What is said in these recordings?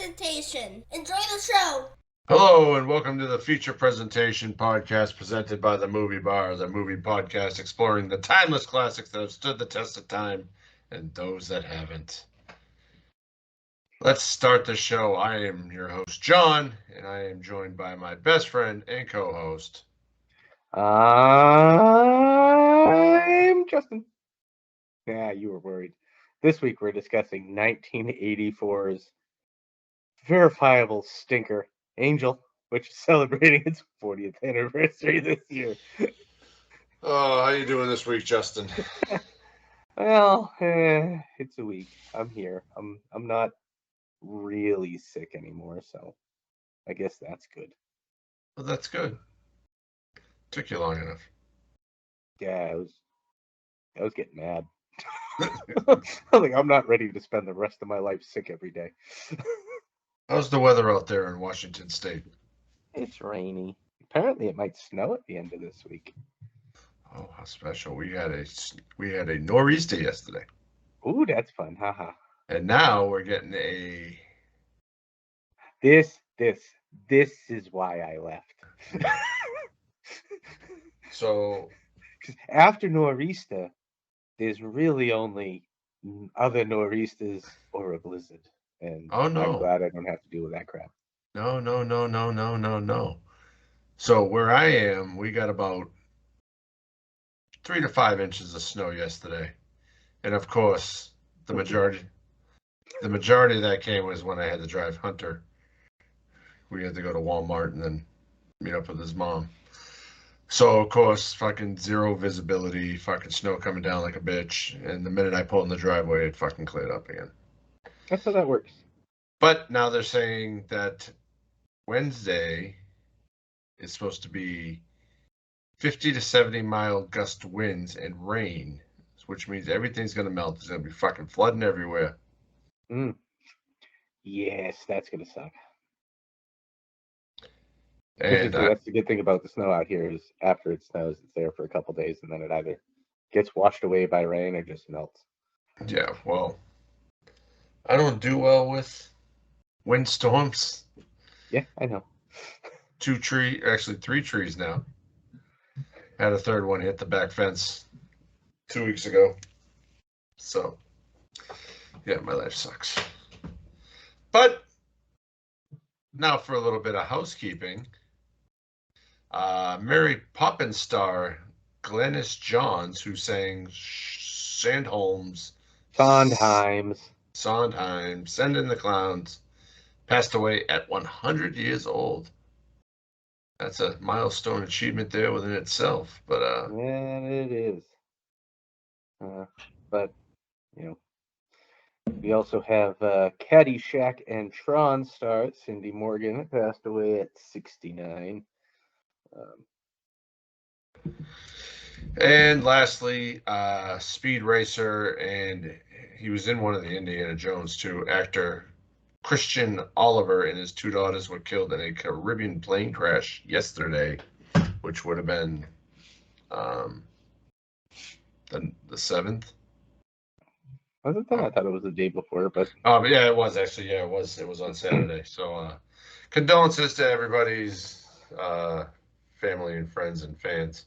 presentation. Enjoy the show. Hello and welcome to the feature presentation podcast presented by the Movie Bar, the movie podcast exploring the timeless classics that have stood the test of time and those that haven't. Let's start the show. I am your host, John, and I am joined by my best friend and co-host. I'm Justin. Yeah, you were worried. This week we're discussing 1984's verifiable stinker, Angel, which is celebrating its 40th anniversary this year. Oh, how you doing this week, Justin? Well, it's a week. I'm here. I'm not really sick anymore, so I guess that's good. Well, that's good. Took you long enough. Yeah, I was getting mad. I'm not ready to spend the rest of my life sick every day. How's the weather out there in Washington State? It's rainy. Apparently, it might snow at the end of this week. Oh, how special! We had a nor'easter yesterday. Ooh, that's fun, haha. And now we're getting a. This is why I left. So after nor'easter, there's really only other nor'easters or a blizzard, and oh no, I'm glad I don't have to deal with that crap. No. So where I am, we got about 3 to 5 inches of snow yesterday, and of course, the majority of that came was when I had to drive Hunter. We had to go to Walmart and then meet up with his mom. So of course, fucking zero visibility, fucking snow coming down like a bitch, and the minute I pulled in the driveway, it fucking cleared up again. That's how that works. But now they're saying that Wednesday is supposed to be 50 to 70 mile gust winds and rain, which means everything's going to melt. There's going to be fucking flooding everywhere. Yes, that's going to suck. And that's the good thing about the snow out here is after it snows, it's there for a couple days, and then it either gets washed away by rain or just melts. Yeah, well, I don't do well with windstorms. Yeah, I know. 3 trees now. Had a third one hit the back fence 2 weeks ago. So, yeah, my life sucks. But now for a little bit of housekeeping. Mary Poppins star Glennis Johns, who sang Sondheim, Send in the Clowns, passed away at 100 years old. That's a milestone achievement there within itself. But yeah, it is. But we also have Caddyshack and Tron star Cindy Morgan passed away at 69. And lastly, Speed Racer, and he was in one of the Indiana Jones too. Actor Christian Oliver and his 2 daughters were killed in a Caribbean plane crash yesterday, which would have been the 7th. Was it that? I thought it was the day before, but yeah, it was actually. Yeah, it was on Saturday. So condolences to everybody's family and friends and fans.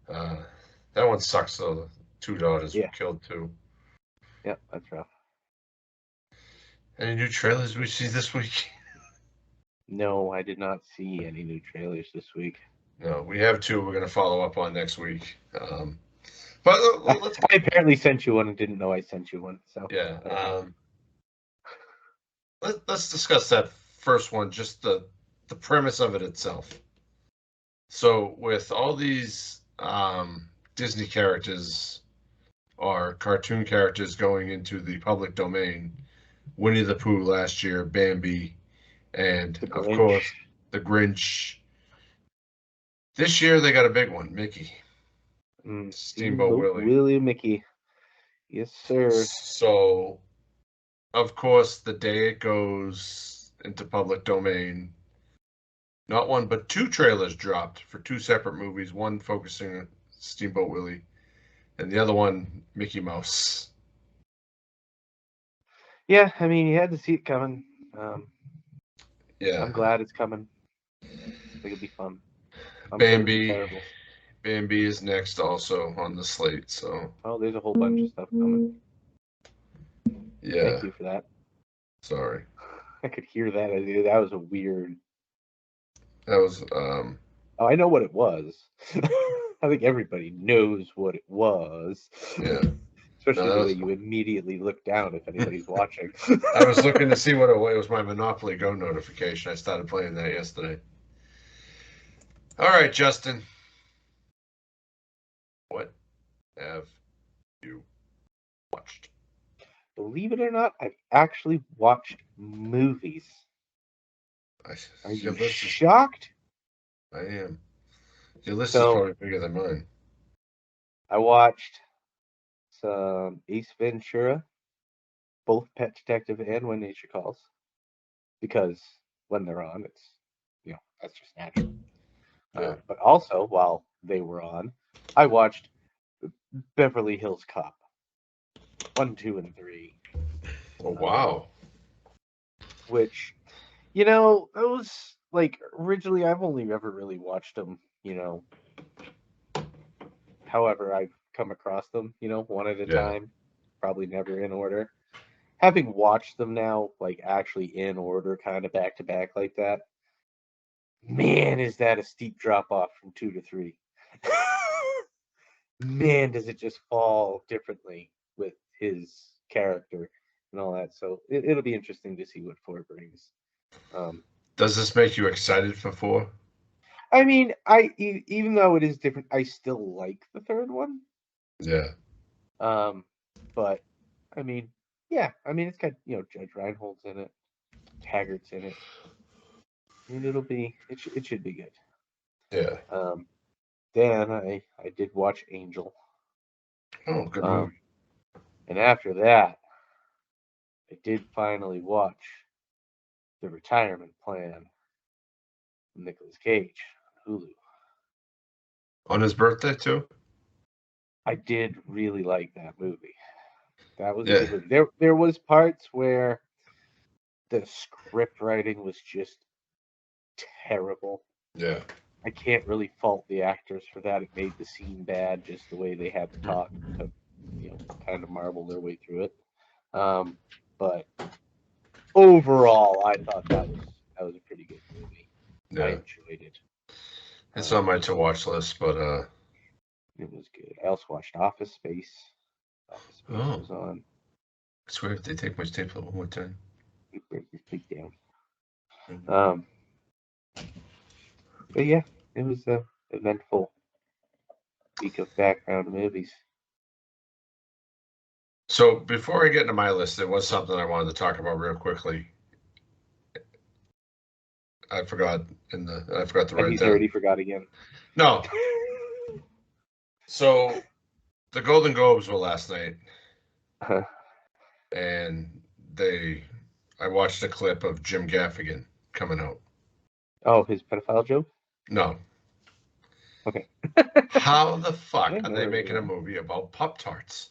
That one sucks though. The 2 daughters were killed too. Yeah, that's rough. Any new trailers we see this week? No, I did not see any new trailers this week. No, we have 2 we're going to follow up on next week. But let's. I apparently sent you one and didn't know I sent you one. So yeah. Let's discuss that first one, just the premise of it itself. So with all these Disney characters or cartoon characters going into the public domain, Winnie the Pooh last year, Bambi, and of course the Grinch. This year they got a big one, Mickey. Steamboat Willie. Willie Mickey. Yes, sir. So, of course, the day it goes into public domain, not 1 but 2 trailers dropped for 2 separate movies, one focusing on Steamboat Willie and the other one Mickey Mouse. Yeah, I mean, you had to see it coming. Yeah. I'm glad it's coming. I think it'll be fun. I'm sure it'll be terrible. Bambi is next also on the slate. So. Oh, there's a whole bunch of stuff coming. Yeah. Thank you for that. Sorry. I could hear that. That was a weird. That was. Oh, I know what it was. I think everybody knows what it was. Yeah. Especially the way you immediately look down if anybody's watching. I was looking to see what it was. My Monopoly Go notification. I started playing that yesterday. All right, Justin. What have you watched? Believe it or not, I've actually watched movies. Are you shocked? I am. Your list So, is probably bigger than mine. I watched some Ace Ventura, both Pet Detective and When Nature Calls, because when they're on, it's, that's just natural. Yeah. But also, while they were on, I watched Beverly Hills Cop 1, 2, and 3. Oh, wow. Which, those, like, originally I've only ever really watched them, however I've come across them, one at a time, probably never in order. Having watched them now, like, actually in order, kind of back to back like that, man, is that a steep drop off from 2 to 3. Man, does it just fall differently with his character and all that. So it'll be interesting to see what 4 brings. Does this make you excited for 4? I mean, even though it is different, I still like the 3rd one. Yeah. But I mean, yeah, it's got Judge Reinhold's in it, Taggart's in it. It should be good. Yeah. Then I did watch Angel. Oh, good movie. And after that, I did finally watch The Retirement Plan with Nicolas Cage on Hulu. On his birthday too? I did really like that movie. That was a good movie. There was parts where the script writing was just terrible. Yeah. I can't really fault the actors for that. It made the scene bad, just the way they had to talk to, kind of marvel their way through it. But overall, I thought that was a pretty good movie. Yeah. I enjoyed it. It's on my to-watch list, but it was good. I also watched Office Space. Office Space was on. I swear, if they take my stapler one more time, You break your feet down. But yeah, it was a eventful week of background movies. So before I get into my list, there was something I wanted to talk about real quickly. I forgot to write down. He's already forgot again. No. So the Golden Globes were last night, and I watched a clip of Jim Gaffigan coming out. Oh, his pedophile joke? No. Okay. How the fuck are they making a movie about Pop-Tarts?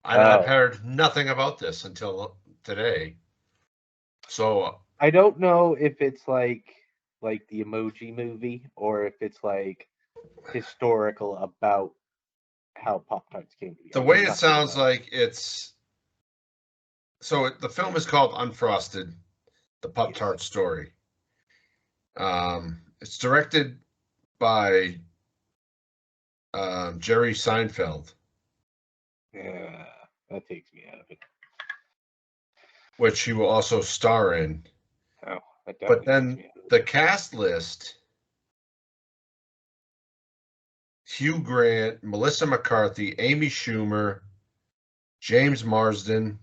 And Oh. I've heard nothing about this until today. So I don't know if it's like the Emoji Movie or if it's like historical about how Pop-Tarts came to be. The way it sounds like it's so the film is called Unfrosted, the Pop-Tart story. It's directed by Jerry Seinfeld. Yeah, that takes me out of it. Which he will also star in. Oh, that definitely but then the cast list: Hugh Grant, Melissa McCarthy, Amy Schumer, James Marsden,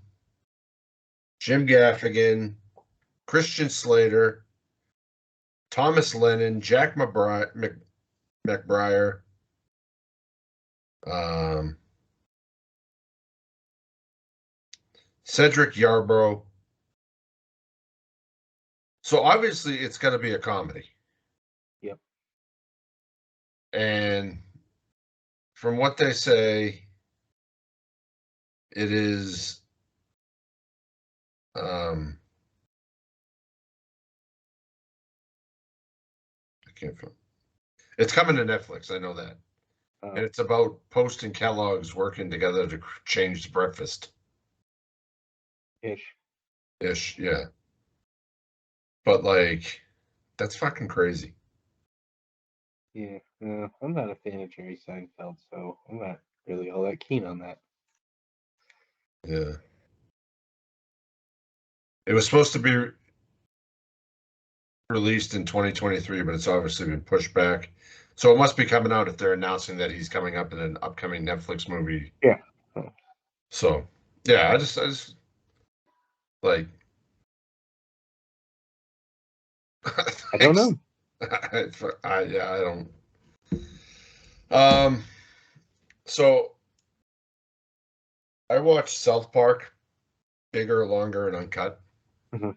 Jim Gaffigan, Christian Slater, Thomas Lennon, Jack McBrayer, Cedric Yarbrough. So obviously it's going to be a comedy. Yep. And from what they say, it is can't film. It's coming to Netflix. I know that. And it's about Post and Kellogg's working together to change the breakfast. Ish, yeah. But, like, that's fucking crazy. Yeah, I'm not a fan of Jerry Seinfeld, so I'm not really all that keen on that. Yeah. It was supposed to be released in 2023, but it's obviously been pushed back. So it must be coming out if they're announcing that he's coming up in an upcoming Netflix movie. Yeah. So, yeah, I just like. I don't know. I don't. So I watched South Park, bigger, longer, and uncut. I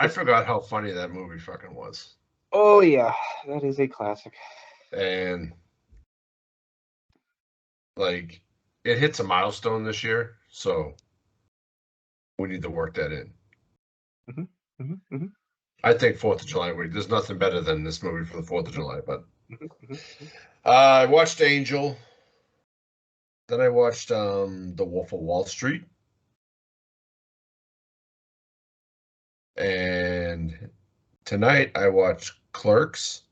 forgot how funny that movie fucking was. Oh yeah, that is a classic. And like, it hits a milestone this year, so we need to work that in. I think 4th of July week. There's nothing better than this movie for the 4th of July. But I watched Angel. Then I watched The Wolf of Wall Street. And tonight I watched Clerks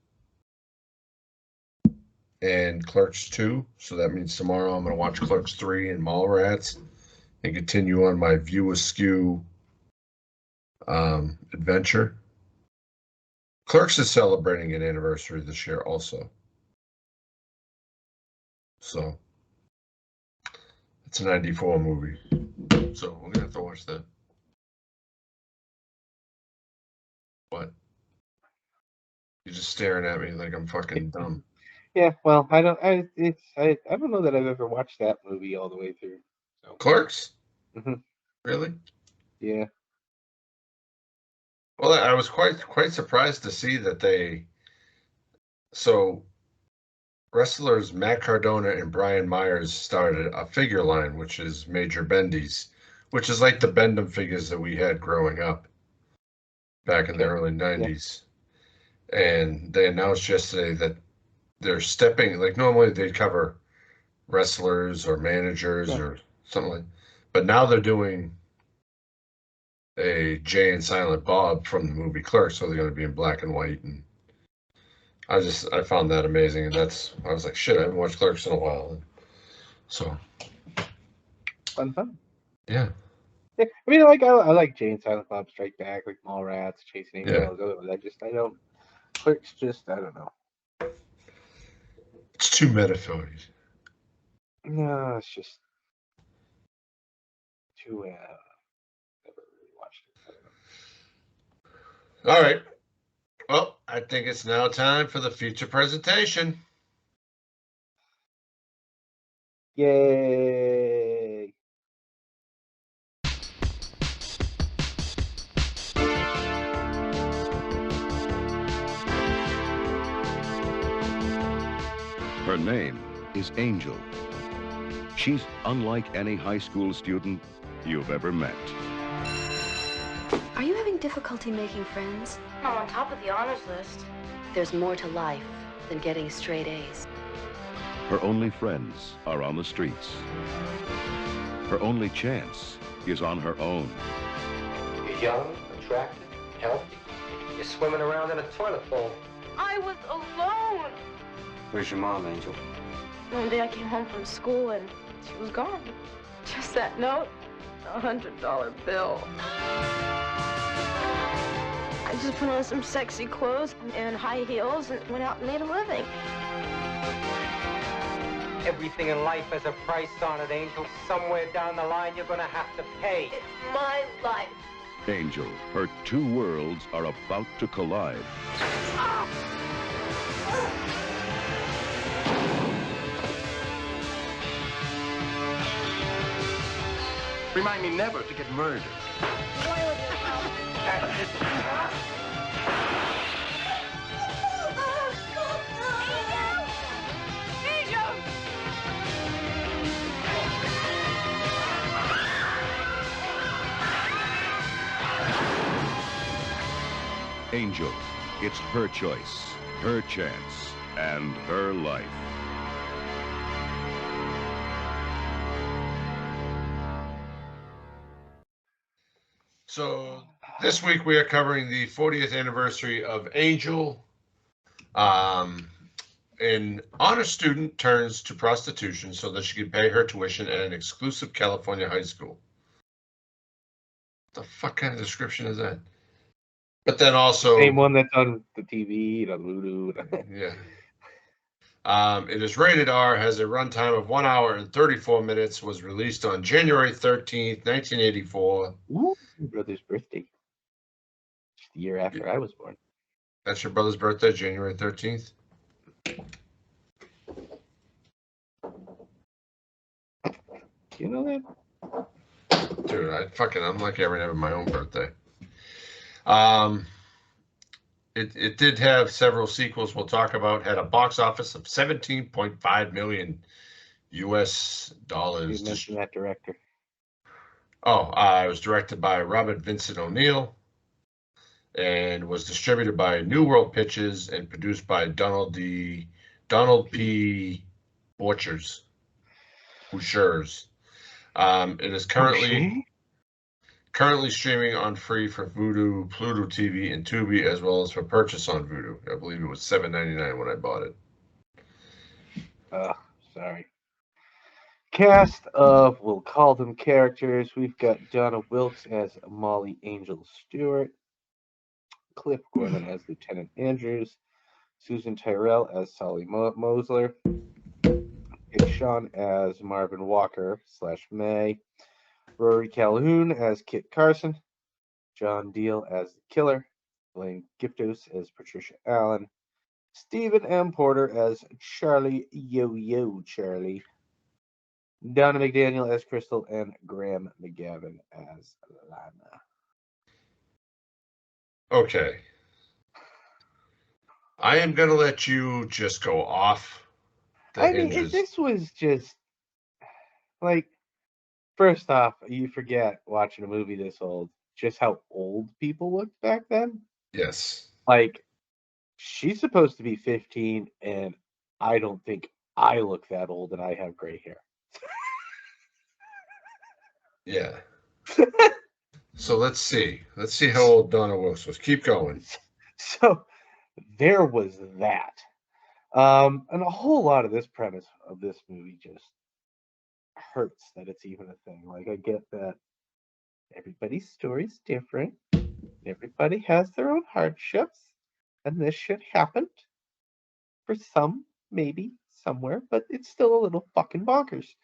and Clerks 2. So that means tomorrow I'm going to watch Clerks 3 and Mallrats and continue on my View Askew adventure. Clerks is celebrating an anniversary this year also. So it's a 94 movie. So we're going to have to watch that. What? You're just staring at me like I'm fucking dumb. Yeah, well, I don't know that I've ever watched that movie all the way through. So. Clerks? Mm-hmm. Really? Yeah. Well, I was quite surprised to see that so wrestlers Matt Cardona and Brian Myers started a figure line, which is Major Bendy's, which is like the Bendham figures that we had growing up back in the early 90s. Yeah. And they announced yesterday that they're stepping, like normally they cover wrestlers or managers or something like, but now they're doing a Jay and Silent Bob from the movie Clerks, so they're going to be in black and white. And I found that amazing. And I was like, shit, I haven't watched Clerks in a while. And so. Fun. Yeah. Yeah, I mean, like I like Jay and Silent Bob Strike Back, like Mallrats, Chasing Amy, all those. I don't. Clerks I don't know. It's too meta for you. No, it's just too. Never really watched it. All right. Well, I think it's now time for the feature presentation. Yay! Her name is Angel. She's unlike any high school student you've ever met. Are you having difficulty making friends? I'm on top of the honors list. There's more to life than getting straight A's. Her only friends are on the streets. Her only chance is on her own. You're young, attractive, healthy. You're swimming around in a toilet bowl. I was alone. Where's your mom, Angel? One day I came home from school and she was gone. Just that note, $100 bill. I just put on some sexy clothes and high heels and went out and made a living. Everything in life has a price on it, Angel. Somewhere down the line, you're gonna have to pay. It's my life. Angel, her two worlds are about to collide. Remind me never to get murdered. Angel. It's her choice, her chance, and her life. So this week we are covering the 40th anniversary of Angel. An honor student turns to prostitution so that she can pay her tuition at an exclusive California high school. What the fuck kind of description is that? But then also... Same one that's on the TV, the Voodoo. Yeah. It is rated R, has a runtime of 1 hour and 34 minutes, was released on January 13th, 1984. Ooh, my brother's birthday. Just the year after I was born. That's your brother's birthday, January 13th? You know that? Dude, I'm lucky I never my own birthday. It did have several sequels we'll talk about. Had a box office of $17.5 million US dollars. You mentioned that director. Oh, it was directed by Robert Vincent O'Neill and was distributed by New World Pictures and produced by Donald P. Bouchers. It is currently streaming on free for Vudu, Pluto TV, and Tubi, as well as for purchase on Vudu. I believe it was $7.99 when I bought it. Sorry. Cast of, we'll call them characters. We've got Donna Wilkes as Molly Angel Stewart, Cliff Gorman as Lieutenant Andrews, Susan Tyrell as Solly Mosler, Kit Sean as Marvin Walker / May, Rory Calhoun as Kit Carson, John Deal as the killer, Blaine Giptos as Patricia Allen, Stephen M. Porter as Charlie Yo-Yo Charlie, Donna McDaniel as Crystal, and Graham McGavin as Lana. Okay. I am going to let you just go off the hinges. This was just, like, first off, you forget watching a movie this old, just how old people looked back then. Yes. Like, she's supposed to be 15, and I don't think I look that old, and I have gray hair. Yeah. So let's see. Let's see how old Donna Wilkes was. Keep going. So there was that. And a whole lot of this premise of this movie just hurts that it's even a thing. Like, I get that everybody's story's different. Everybody has their own hardships. And this shit happened. For some, maybe, somewhere. But it's still a little fucking bonkers.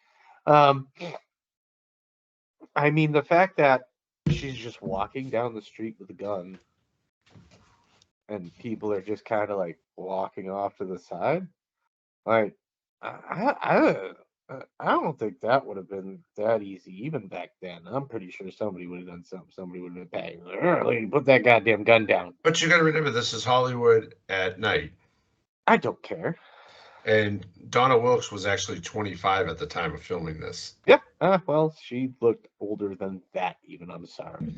I mean, the fact that she's just walking down the street with a gun and people are just kind of like walking off to the side. Like, I don't think that would have been that easy even back then. I'm pretty sure somebody would have done something. Somebody would have been bang, lady, put that goddamn gun down. But you got to remember, this is Hollywood at night. I don't care. And Donna Wilkes was actually 25 at the time of filming this. Yep. Well, she looked older than that even. I'm sorry.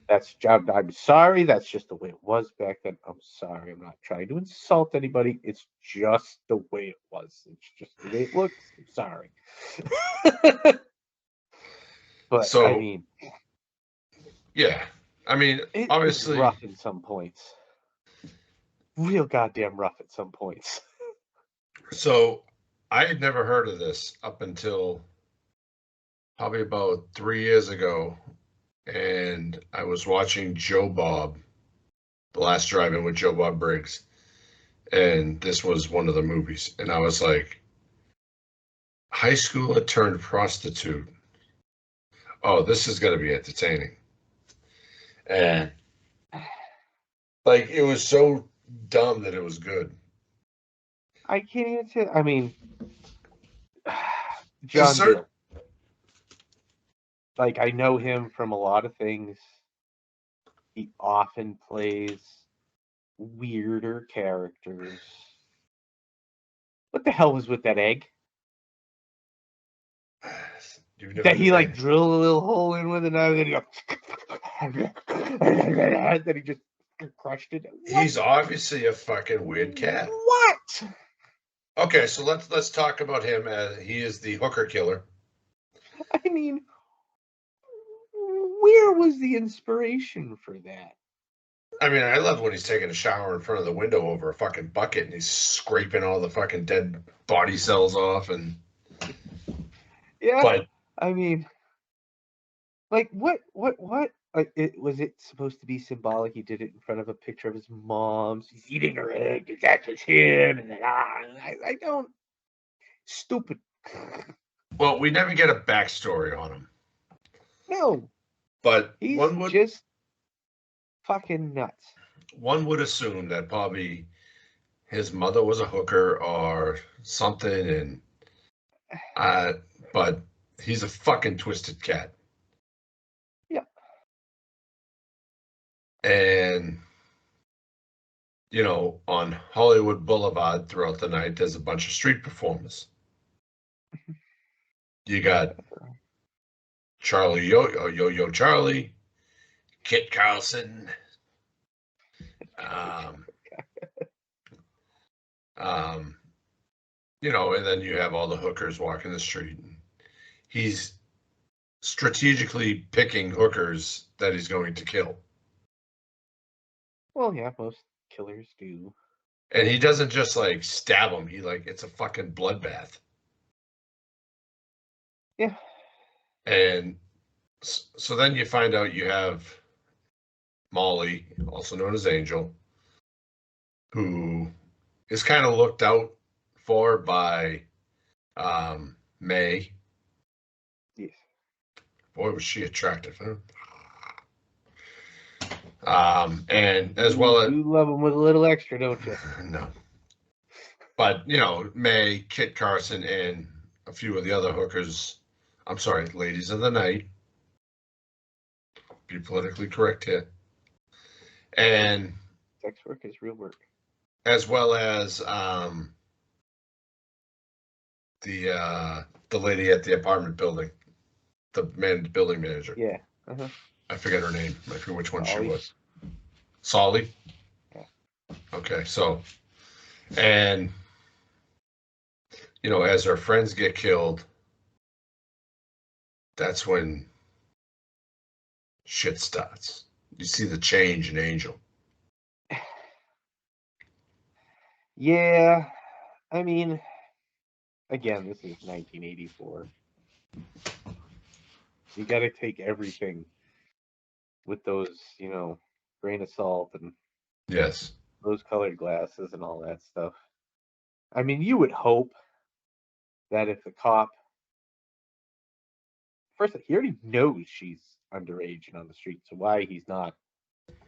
I'm sorry. That's just the way it was back then. I'm sorry. I'm not trying to insult anybody. It's just the way it was. It's just the way it looks. I'm sorry. But, So, I mean... Yeah. I mean, obviously... It's rough in some points. Real goddamn rough at some points. So, I had never heard of this up until probably about 3 years ago, and I was watching Joe Bob, The Last Drive-In with Joe Bob Briggs, and this was one of the movies, and I was like, high schooler turned prostitute. Oh, this is going to be entertaining. And, like, it was so dumb that it was good. I can't even say. I mean, John Deal. Like, I know him from a lot of things. He often plays weirder characters. What the hell was with that egg? That he like drilled a little hole in with, and then he goes, then he just crushed it. What? He's obviously a fucking weird cat. What? Okay, so let's talk about him as he is the hooker killer. I mean, where was the inspiration for that? I mean, I love when he's taking a shower in front of the window over a fucking bucket and he's scraping all the fucking dead body cells off and. Yeah, But I mean, like what? Like, was it supposed to be symbolic? He did it in front of a picture of his mom. He's eating her egg. And that was him. And then, I don't. Stupid. well, we never get a backstory on him. No, But he's one would just fucking nuts. one would assume that probably his mother was a hooker or something, and but he's a fucking twisted cat. Yeah. And on Hollywood Boulevard throughout the night, there's a bunch of street performers. You got Charlie Yo-Yo Charlie, Kit Carlson, and then you have all the hookers walking the street. He's strategically picking hookers that he's going to kill. Well, yeah, most killers do. And he doesn't just like stab them. It's a fucking bloodbath. Yeah. And so then you find out you have Molly, also known as Angel, who is kind of looked out for by May. Yes. Boy, was she attractive, huh? And as well as you love him with a little extra, don't you? no, but May, Kit Carson, and a few of the other hookers. I'm sorry, ladies of the night. Be politically correct here. And Sex work is real work. As well as the lady at the apartment building, the building manager. Yeah. Uh-huh. I forget her name. I forget which one Solly. she was. Solly? Yeah. Okay, so, and, as her friends get killed, that's when shit starts. You see the change in Angel. Yeah. I mean, again, this is 1984. You got to take everything with those, grain of salt and Yes. those colored glasses and all that stuff. I mean, you would hope that if the cop, first, he already knows she's underage and on the street, so why he's not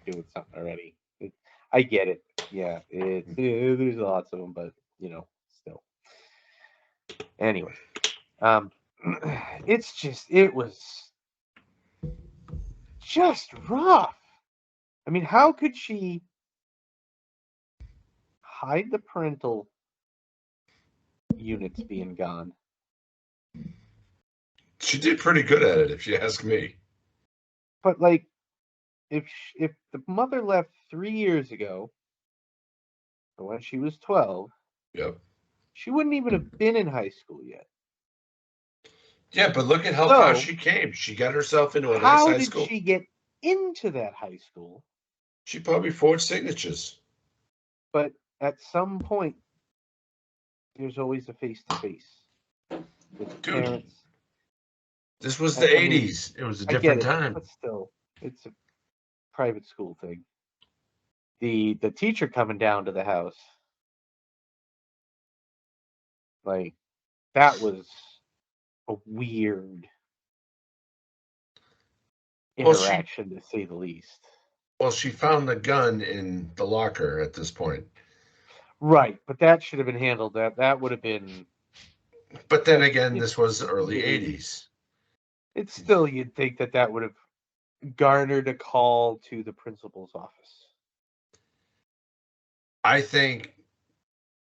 doing something already? I get it. Yeah, there's lots of them, but still. Anyway, it was just rough. I mean, how could she hide the parental units being gone? She did pretty good at it, if you ask me. But like, if the mother left 3 years ago, when she was 12, yep, she wouldn't even have been in high school yet. Yeah, but look at how far she came. She got herself into a nice high school. How did she get into that high school? She probably forged signatures. But at some point, there's always a face-to-face with parents. This was the 80s. It was a different time. But still, it's a private school thing. The teacher coming down to the house, like, that was a weird interaction, to say the least. Well, she found the gun in the locker at this point. Right, but that should have been handled. That would have been... But then again, this was early 80s. It's still, you'd think that would have garnered a call to the principal's office. I think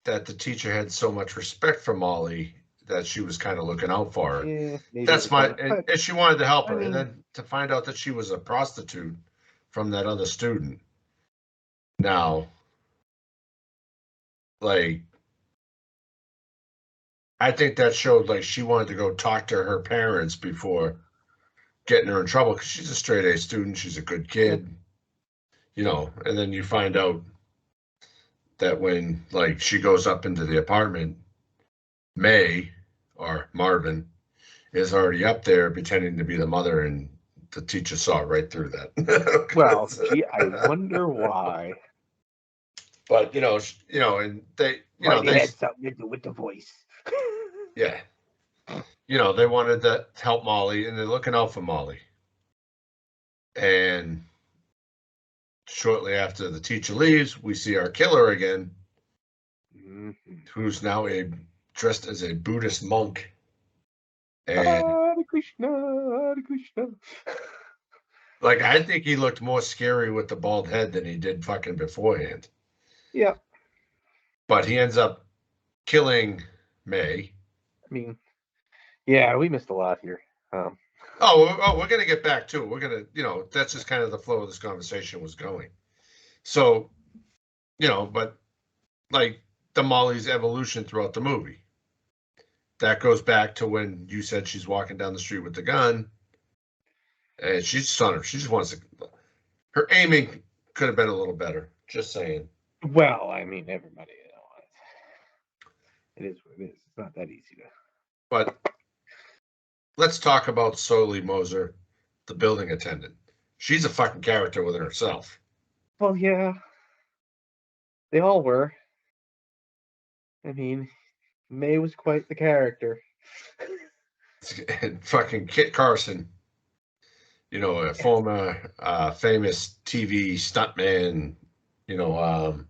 that the teacher had so much respect for Molly that she was kind of looking out for her. Yeah, that's and she wanted to help her. And then to find out that she was a prostitute from that other student, Now, like, I think that showed like she wanted to go talk to her parents before getting her in trouble because she's a straight A student. She's a good kid, you know. And then you find out that when like she goes up into the apartment, May or Marvin is already up there pretending to be the mother, and the teacher saw right through that. Well, gee, I wonder why. But you know, and they, Might have had something to do with the voice. yeah, you know, they wanted to help Molly, and they're looking out for Molly. And shortly after the teacher leaves, we see our killer again, who's now dressed as a Buddhist monk. And Hare Krishna, Hare Krishna. like, I think he looked more scary with the bald head than he did fucking beforehand. Yeah. But he ends up killing May. I mean, yeah, we missed a lot here. We're going to get back to it. We're going to, you know, that's just kind of the flow of this conversation was going. So, you know, but like the Molly's evolution throughout the movie. That goes back to when you said she's walking down the street with the gun, and she's son her. She just wants to. Her aiming could have been a little better. Just saying. Well, I mean, everybody, you know, it is what it is. It's not that easy to. But let's talk about Solely Moser, the building attendant. She's a fucking character within herself. Well, yeah, they all were. I mean, May was quite the character. And fucking Kit Carson, you know, a former famous TV stuntman, you know,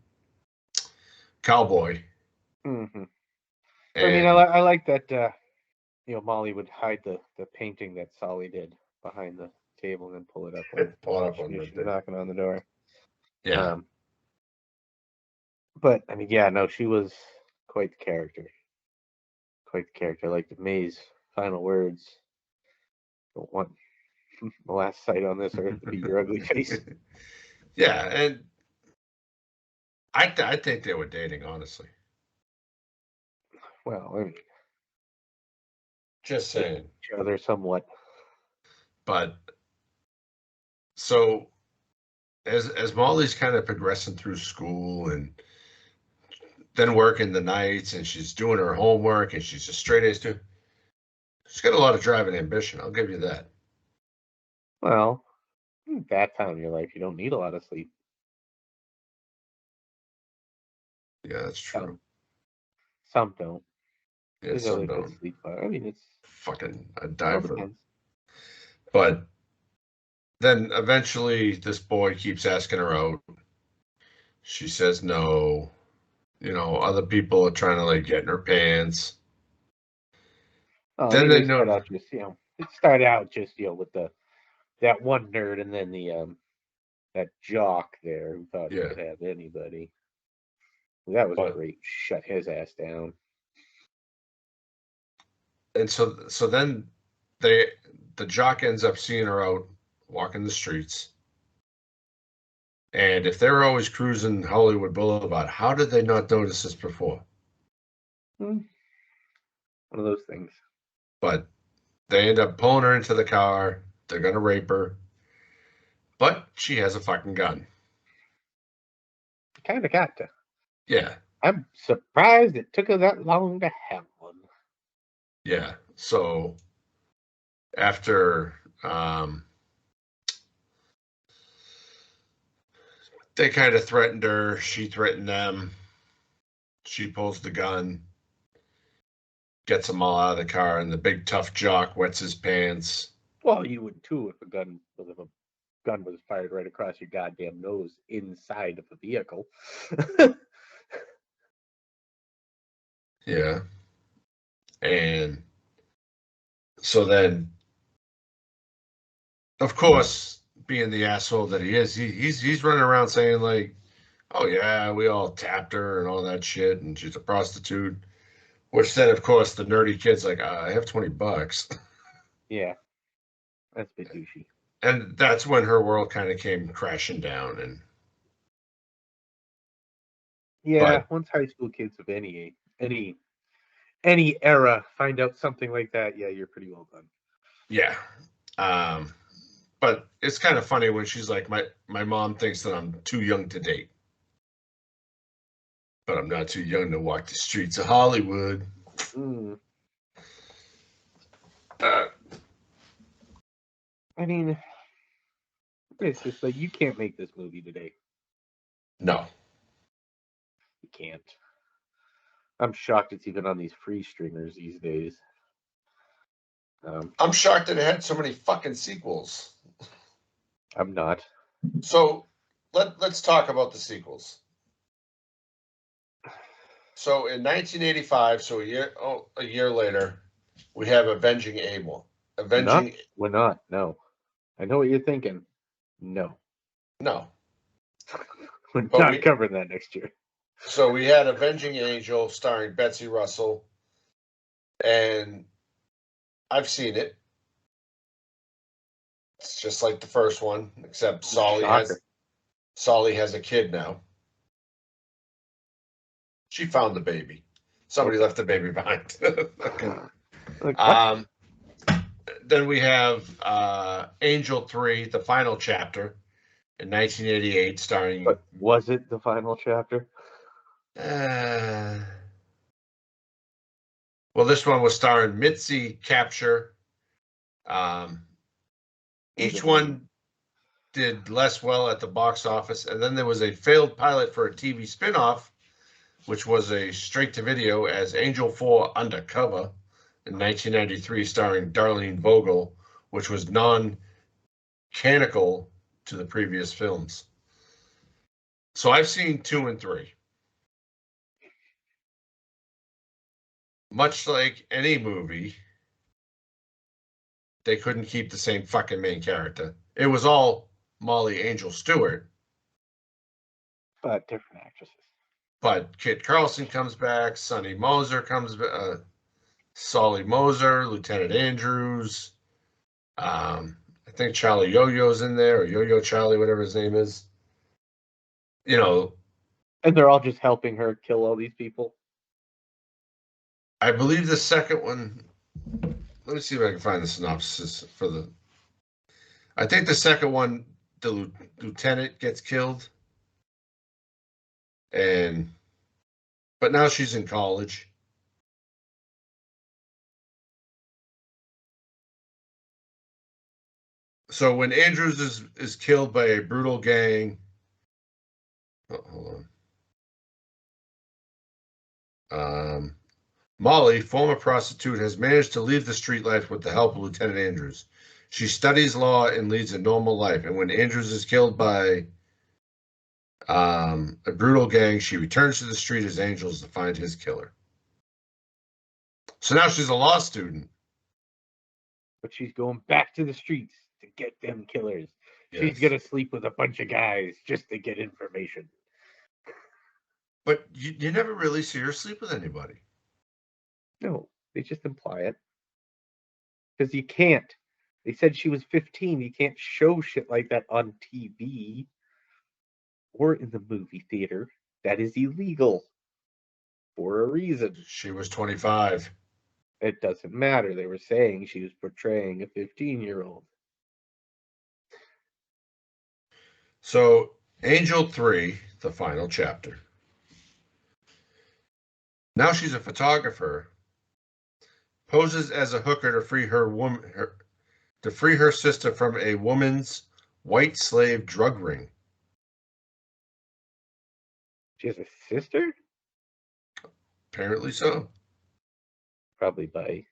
cowboy. Mm-hmm. I mean, I like that. You know, Molly would hide the painting that Solly did behind the table and then pull it up when she's knocking on the door. Yeah. But I mean, yeah, no, she was quite the character. Quite the character. Like the May's final words. Don't want the last sight on this earth to be your ugly face. Yeah, and I think they were dating, honestly. Well, I mean, just saying. Each other somewhat. But so as Molly's kind of progressing through school and then working the nights, and she's doing her homework, and she's a straight A student, she's got a lot of drive and ambition. I'll give you that. Well, that time in your life, you don't need a lot of sleep. Yeah, that's true. Some don't. Yeah, some don't. Sleep. I mean, it's fucking I'd die for them. But then eventually this boy keeps asking her out. She says no. You know, other people are trying to like get in her pants. Then they start out just, you know, it started out just, you know, with that one nerd, and then the that jock there who thought he could have anybody. That was great. Shut his ass down. And so then the jock ends up seeing her out walking the streets. And if they're always cruising Hollywood Boulevard, how did they not notice this before? One of those things. But they end up pulling her into the car. They're going to rape her. But she has a fucking gun. Kind of got to. Yeah. I'm surprised it took her that long to have one. Yeah. So after they kind of threatened her, she threatened them. She pulls the gun, gets them all out of the car, and the big tough jock wets his pants. Well, you would too if a gun was fired right across your goddamn nose inside of the vehicle. Yeah. And so then, of course, being the asshole that he is, he's running around saying like, oh yeah, we all tapped her and all that shit, and she's a prostitute. Which then, of course, the nerdy kid's like, I have $20. Yeah. That's a bit douchey. And that's when her world kind of came crashing down. And Yeah, But once high school kids of any era find out something like that, yeah, you're pretty well done. yeah. But it's kind of funny when she's like, my mom thinks that I'm too young to date. But I'm not too young to walk the streets of Hollywood. Mm. Uh, I mean, it's just like you can't make this movie today. no. You can't. I'm shocked it's even on these free streamers these days. I'm shocked that it had so many fucking sequels. I'm not. So let's talk about the sequels. So in 1985, so a year later, we have Avenging Abel. We're not. No. I know what you're thinking. No. No. We're But not covering that next year. So we had Avenging Angel starring Betsy Russell, and I've seen it. It's just like the first one, except Solly has a kid now. She found the baby. Somebody left the baby behind. Like, Then we have Angel 3, the final chapter, in 1988, starring. But was it the final chapter? Well, this one was starring Mitzi Capture. Each one did less well at the box office, and then there was a failed pilot for a TV spinoff, which was a straight-to-video as Angel 4 Undercover in 1993, starring Darlene Vogel, which was non-canonical to the previous films. So I've seen 2 and 3. Much like any movie, they couldn't keep the same fucking main character. It was all Molly Angel Stewart. But different actresses. But Kit Carlson comes back, Sonny Moser comes back, Solly Moser, Lieutenant Andrews. I think Charlie Yo-Yo's in there, or Yo-Yo Charlie, whatever his name is. You know. And they're all just helping her kill all these people. I believe the second one. Let me see if I can find the synopsis for the. I think the second one, the lieutenant gets killed. But now she's in college. So when Andrews is killed by a brutal gang. Oh, hold on. Molly, former prostitute, has managed to leave the street life with the help of Lieutenant Andrews. She studies law and leads a normal life. And when Andrews is killed by a brutal gang, she returns to the street as Angels to find his killer. So now she's a law student. But she's going back to the streets to get them killers. Yes. She's going to sleep with a bunch of guys just to get information. But you never really see her sleep with anybody. No, they just imply it. Because you can't. They said she was 15. You can't show shit like that on TV or in the movie theater. That is illegal for a reason. She was 25. It doesn't matter. They were saying she was portraying a 15-year-old. So, Angel 3, the final chapter. Now she's a photographer, poses as a hooker to free her sister from a woman's white slave drug ring. She has a sister? Apparently so. Probably by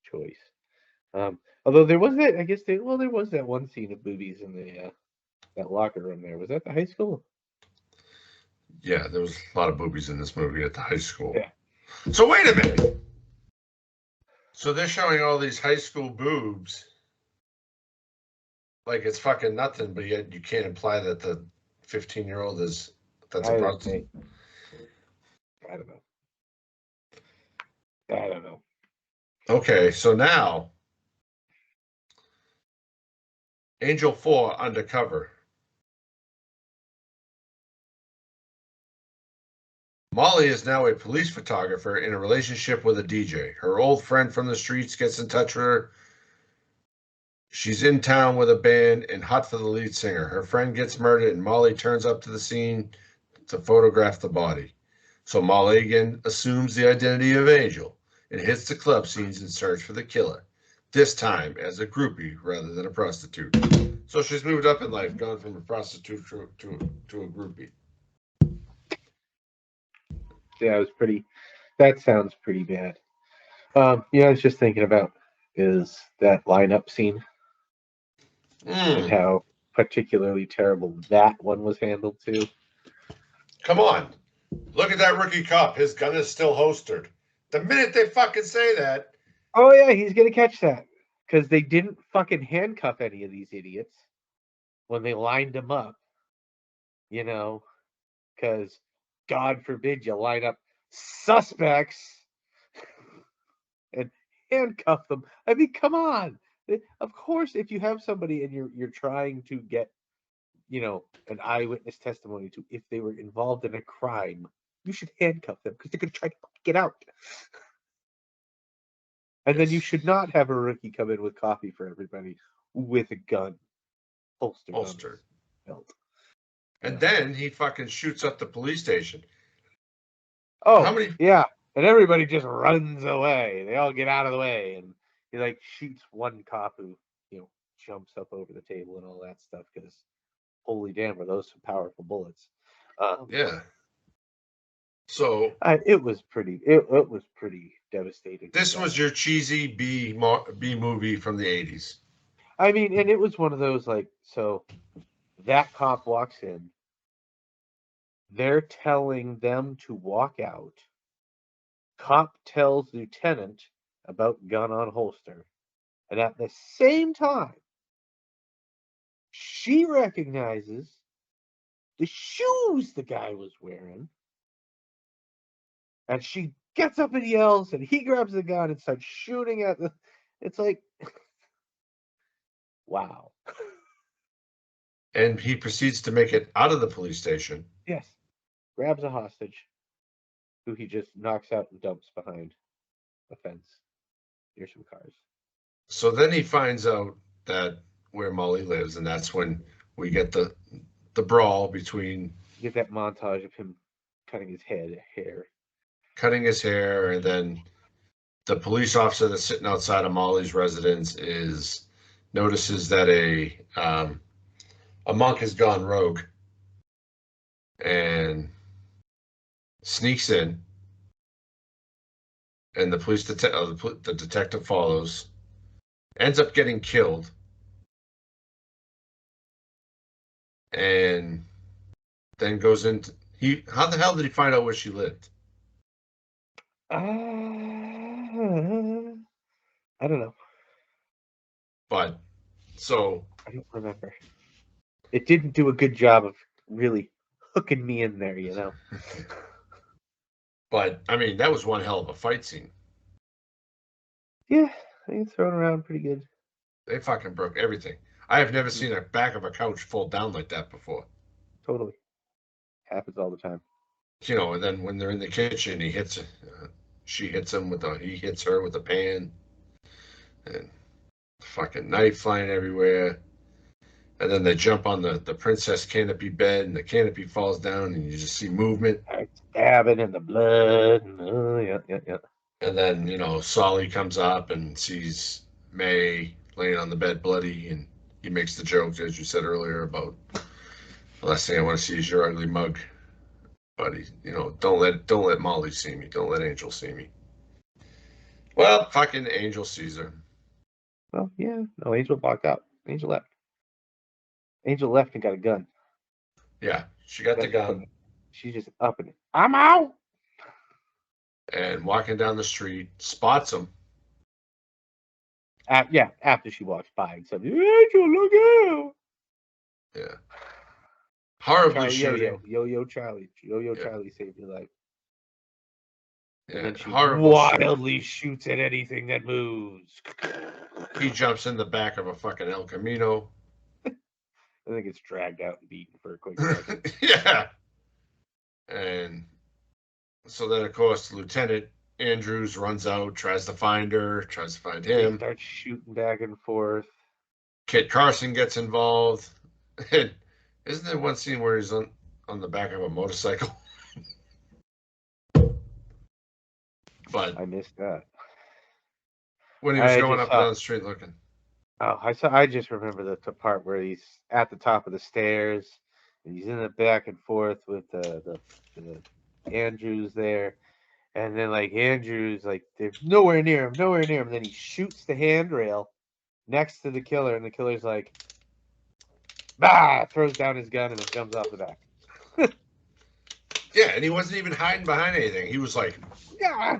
choice. Although there was that, I guess there was that one scene of boobies in the that locker room there. Was that the high school? Yeah, there was a lot of boobies in this movie at the high school. Yeah. So wait a minute. So they're showing all these high school boobs like it's fucking nothing, but yet you can't imply that the 15-year-old is that's a prostitute. I don't know. Okay, so now Angel 4 Undercover. Molly is now a police photographer in a relationship with a DJ. Her old friend from the streets gets in touch with her. She's in town with a band and hot for the lead singer. Her friend gets murdered, and Molly turns up to the scene to photograph the body. So Molly again assumes the identity of Angel and hits the club scenes in search for the killer, this time as a groupie rather than a prostitute. So she's moved up in life, gone from a prostitute to a groupie. Yeah, it was pretty. That sounds pretty bad. I was just thinking about is that lineup scene and how particularly terrible that one was handled too. Come on. Look at that rookie cop. His gun is still holstered. The minute they fucking say that. Oh, yeah, he's going to catch that. Because they didn't fucking handcuff any of these idiots when they lined them up. Because God forbid you line up suspects and handcuff them. I mean, come on. Of course, if you have somebody and you're trying to get, an eyewitness testimony to if they were involved in a crime, you should handcuff them because they're going to try to get out. And then you should not have a rookie come in with coffee for everybody with a gun holstered belt. And then he fucking shoots up the police station. Oh, how many? Yeah. And everybody just runs away. They all get out of the way. And he shoots one cop who, jumps up over the table and all that stuff because holy damn, are those some powerful bullets. Yeah. So it was pretty devastating. This was your cheesy B movie from the 80s. I mean, and it was one of those so that cop walks in. They're telling them to walk out. Cop tells lieutenant about gun on holster. And at the same time, she recognizes the shoes the guy was wearing. And she gets up and yells, and he grabs the gun and starts shooting at the... It's like... wow. And he proceeds to make it out of the police station. Yes. Grabs a hostage, who he just knocks out and dumps behind a fence near some cars. So then he finds out that where Molly lives, and that's when we get the brawl between... You get that montage of him cutting his hair. Cutting his hair, and then the police officer that's sitting outside of Molly's residence notices that a monk has gone rogue and sneaks in, and the detective follows, ends up getting killed, and then goes into how the hell did he find out where she lived? I don't know. But so I don't remember. It didn't do a good job of really hooking me in there, But I mean, that was one hell of a fight scene. Yeah, I think it's thrown around pretty good. They fucking broke everything. I have never seen a back of a couch fall down like that before. Totally. Happens all the time. And then when they're in the kitchen, he hits her with a pan, and fucking knife flying everywhere. And then they jump on the princess canopy bed, and the canopy falls down, and you just see movement. Stabbing in the blood. Yeah. And then, Solly comes up and sees May laying on the bed bloody, and he makes the joke, as you said earlier, about the last thing I want to see is your ugly mug. But don't let Molly see me. Don't let Angel see me. Well, fucking Angel sees her. Well, yeah. No, Angel walked out. Angel left. Angel left and got a gun. Yeah, she got the gun. She's just up and I'm out. And walking down the street, spots him. After she walks by and said, Angel, look out. Yeah. Horribly Charlie, shooting. Yo-Yo Charlie. Yo-Yo Charlie saved your life. Yeah, And then she horrible wildly shoots at anything that moves. He jumps in the back of a fucking El Camino. I think it's dragged out and beaten for a quick second. Yeah. And So then, of course, Lieutenant Andrews runs out, tries to find her, tries to find They him. start shooting back and forth. Kit Carson gets involved. And isn't there one scene where he's on the back of a motorcycle? But I missed that. when he was I going just up and saw- down the street looking. Oh, I just remember the part where he's at the top of the stairs and he's in the back and forth with the Andrews there, and then like Andrews like they're nowhere near him, and then he shoots the handrail next to the killer, and the killer's like, bah, throws down his gun and then jumps off the back. Yeah, and he wasn't even hiding behind anything. He was like, Yeah.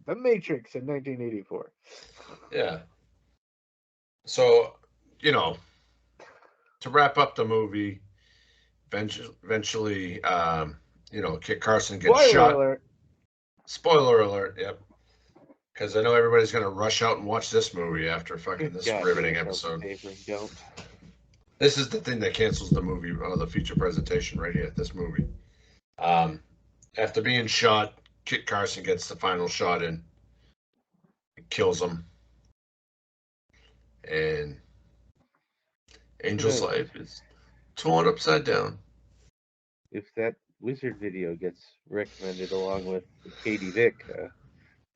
The Matrix in 1984. yeah. So, you know, to wrap up the movie, eventually, you know, Kit Carson gets Spoiler shot. alert. Spoiler alert, yep. Because I know everybody's going to rush out and watch this movie after fucking this God, riveting do yourself a episode. favor and don't. This is the thing that cancels the movie, the feature presentation right here, this movie. After being shot, Kit Carson gets the final shot in, kills him, and Angel's life is torn upside down. If that Wizard video gets recommended along with Katie Vick,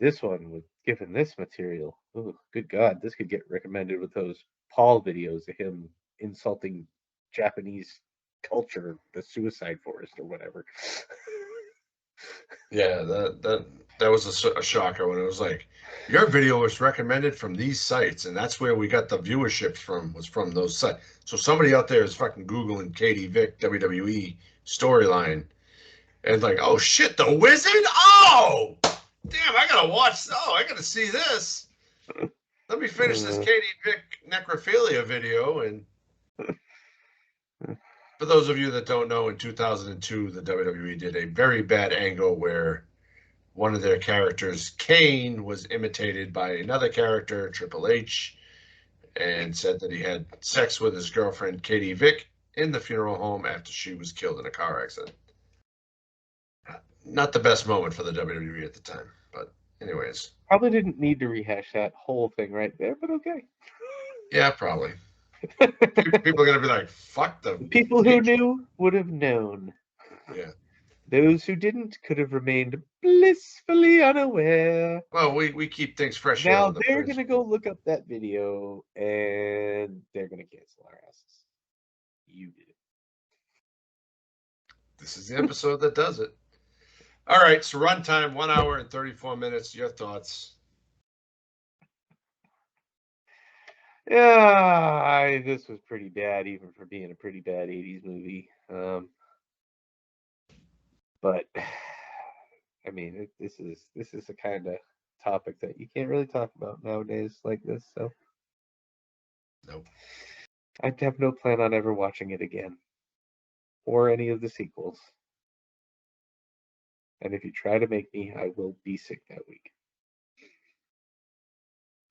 this one with given this material, oh good God, this could get recommended with those Paul videos of him insulting Japanese culture, the Suicide Forest or whatever. Yeah, that was a shocker when it was like, your video was recommended from these sites, and that's where we got the viewership from, was from those sites. So somebody out there is fucking Googling Katie Vick WWE storyline, and like, oh shit, the Wizard? Oh, damn, I gotta see this. Let me finish this Katie Vick necrophilia video. And for those of you that don't know, in 2002, the WWE did a very bad angle where one of their characters, Kane, was imitated by another character, Triple H, and said that he had sex with his girlfriend, Katie Vick, in the funeral home after she was killed in a car accident. Not the best moment for the WWE at the time, but anyways. Probably didn't need to rehash that whole thing right there, but okay. Yeah, probably. People are going to be like, fuck them. People who knew would have known. Yeah. Those who didn't could have remained blissfully unaware. Well, we keep things fresh. Now they're going to go look up that video and they're going to cancel our asses. You did it. This is the episode that does it. All right, so runtime 1 hour and 34 minutes. Your thoughts? Yeah, this was pretty bad, even for being a pretty bad 80s movie. But I mean, this is the kind of topic that you can't really talk about nowadays like this. So, Nope. I have no plan on ever watching it again, or any of the sequels. And if you try to make me, I will be sick that week.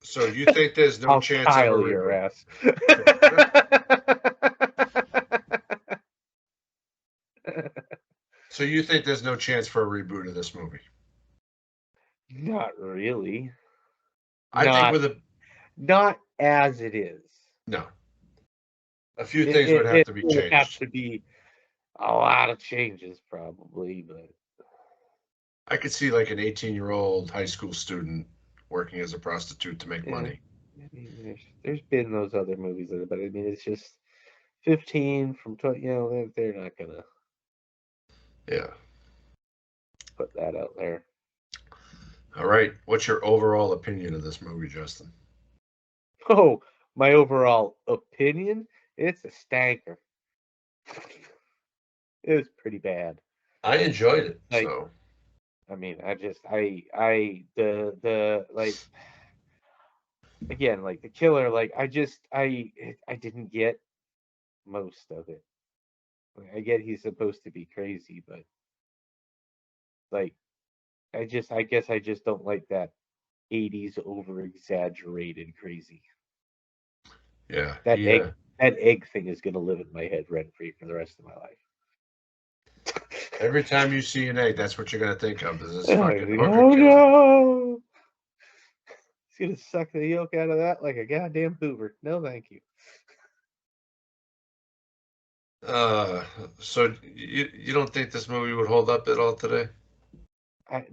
So you think there's no I'll chance of Kyle your ass. So you think there's no chance for a reboot of this movie? Not really. I think not as it is. No. A few things would have to be changed. It would have to be a lot of changes, probably, but I could see like an 18-year-old high school student working as a prostitute to make money. I mean, there's been those other movies, but I mean, it's just 15 from 20. You know, they're not gonna. Yeah. Put that out there. All right. What's your overall opinion of this movie, Justin? Oh, my overall opinion? It's a stanker. It was pretty bad. I enjoyed it. So I mean, the like again, like the killer, like I didn't get most of it. I get he's supposed to be crazy, but like I guess I just don't like that 80s over exaggerated crazy. Yeah. That egg thing is gonna live in my head rent free for the rest of my life. Every time you see an egg, that's what you're gonna think of. Is this Oh fucking hooker killer? no! He's gonna suck the yolk out of that like a goddamn Hoover. No, thank you. So you don't think this movie would hold up at all today? I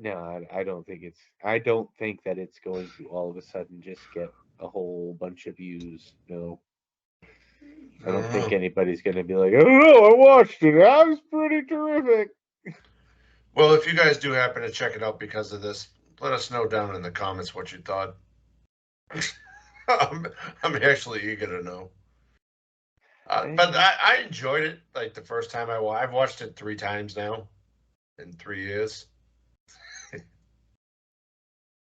don't think it's. I don't think that it's going to all of a sudden just get a whole bunch of views. No, I don't think know. anybody's going to be like, oh no, I watched it. That was pretty terrific. Well, if you guys do happen to check it out because of this, let us know down in the comments what you thought. I'm actually eager to know. But I enjoyed it. Like the first time I've watched it 3 times now in 3 years.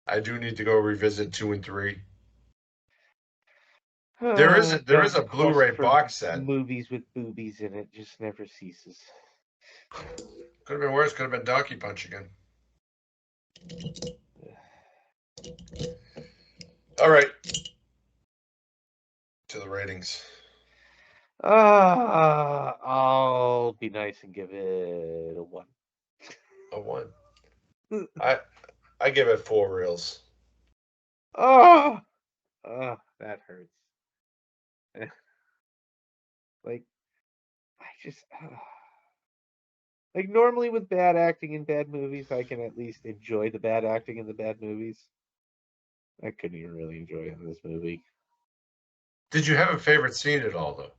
I do need to go revisit 2 and 3. There is a John's Blu-ray quest for box set. movies with boobies in it just never ceases. Could have been worse. Could have been Donkey Punch again. All right. To the ratings. I'll be nice and give it a 1. A 1. I give it 4 reels. Oh, that hurts. Like, I just like normally with bad acting in bad movies, I can at least enjoy the bad acting in the bad movies. I couldn't even really enjoy it in this movie. Did you have a favorite scene at all, though?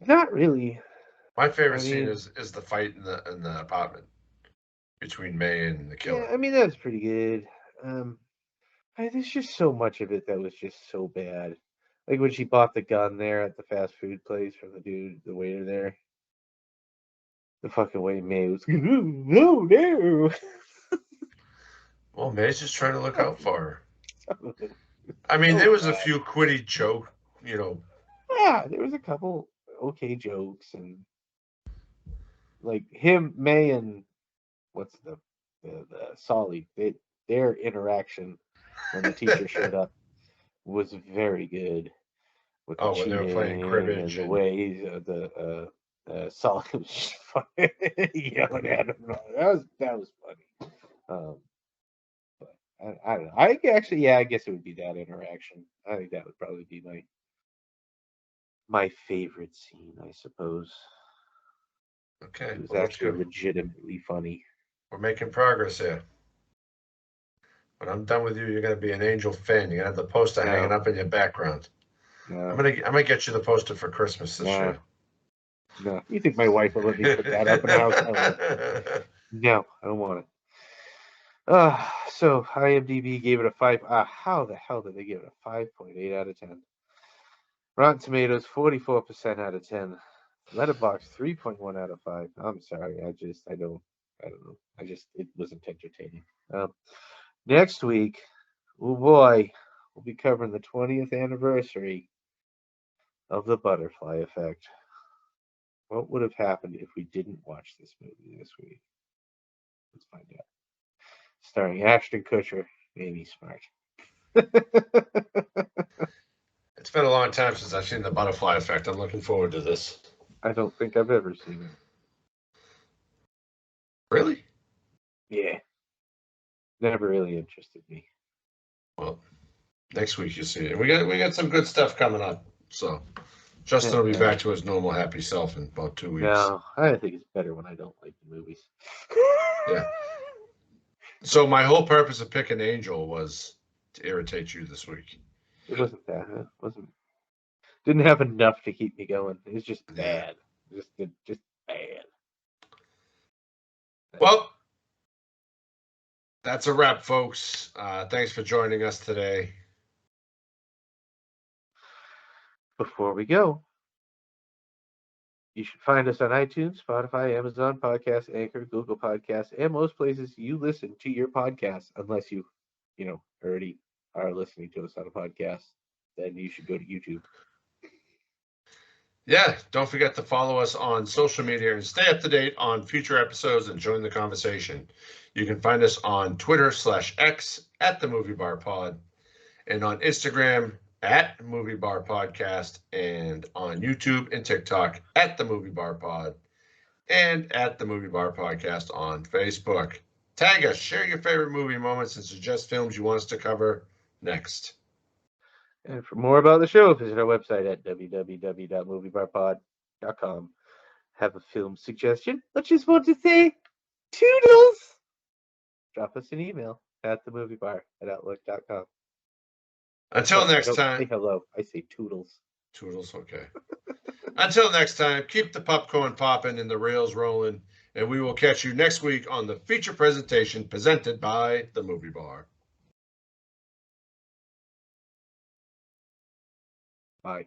Not really. My favorite scene is the fight in the apartment between May and the killer. Yeah, I mean that's pretty good. There's just so much of it that was just so bad. Like when she bought the gun there at the fast food place from the waiter there. The fucking way May was, no, no. Well, May's just trying to look out for her. I mean, there was a few quitty joke, Yeah, there was a couple okay jokes and like him, May, and what's the Solly? Their interaction when the teacher showed up was very good. With the when they were playing cribbage and the way Solly was just fucking yelling at him. That was funny. But I don't know. I guess it would be that interaction. I think that would probably be my favorite scene, I suppose. Okay, It was actually legitimately funny. We're making progress here. When I'm done with you, you're gonna be an Angel fan. You're gonna have the poster hanging up in your background. No. I'm gonna get you the poster for Christmas this year. No, you think my wife will let me put that up in the house? No, I don't want it. So IMDb gave it a 5. How the hell did they give it a 5.8 out of 10? Rotten Tomatoes 44% out of 10. Letterboxd 3.1 out of 5. I'm sorry, I don't know. It wasn't entertaining. Next week, oh boy, we'll be covering the 20th anniversary of The Butterfly Effect. What would have happened if we didn't watch this movie this week? Let's find out. Starring Ashton Kutcher, Amy Smart. It's been a long time since I've seen The Butterfly Effect. I'm looking forward to this. I don't think I've ever seen it. Really? Yeah. Never really interested me. Well, next week you'll see it. We got some good stuff coming up. So Justin will be back to his normal happy self in about 2 weeks. No, I think it's better when I don't like the movies. Yeah. So my whole purpose of picking Angel was to irritate you this week. It wasn't that. It didn't have enough to keep me going. It was just bad. Just bad. Well, that's a wrap, folks. Thanks for joining us today. Before we go, you should find us on iTunes, Spotify, Amazon Podcasts, Anchor, Google Podcasts, and most places you listen to your podcasts, unless you already are listening to us on a podcast. Then you should go to YouTube. Yeah, don't forget to follow us on social media and stay up to date on future episodes and join the conversation. You can find us on Twitter /X @TheMovieBarPod. and on Instagram at Movie Bar Podcast, and on YouTube and TikTok at The Movie Bar Pod, and at The Movie Bar Podcast on Facebook. Tag us, share your favorite movie moments, and suggest films you want us to cover next. And for more about the show, visit our website at www.moviebarpod.com. Have a film suggestion? I just want to say toodles! Drop us an email at themoviebar@outlook.com. Until I next don't say time. hello. I say toodles. Toodles, okay. Until next time, keep the popcorn popping and the rails rolling, and we will catch you next week on the feature presentation presented by The Movie Bar. Bye.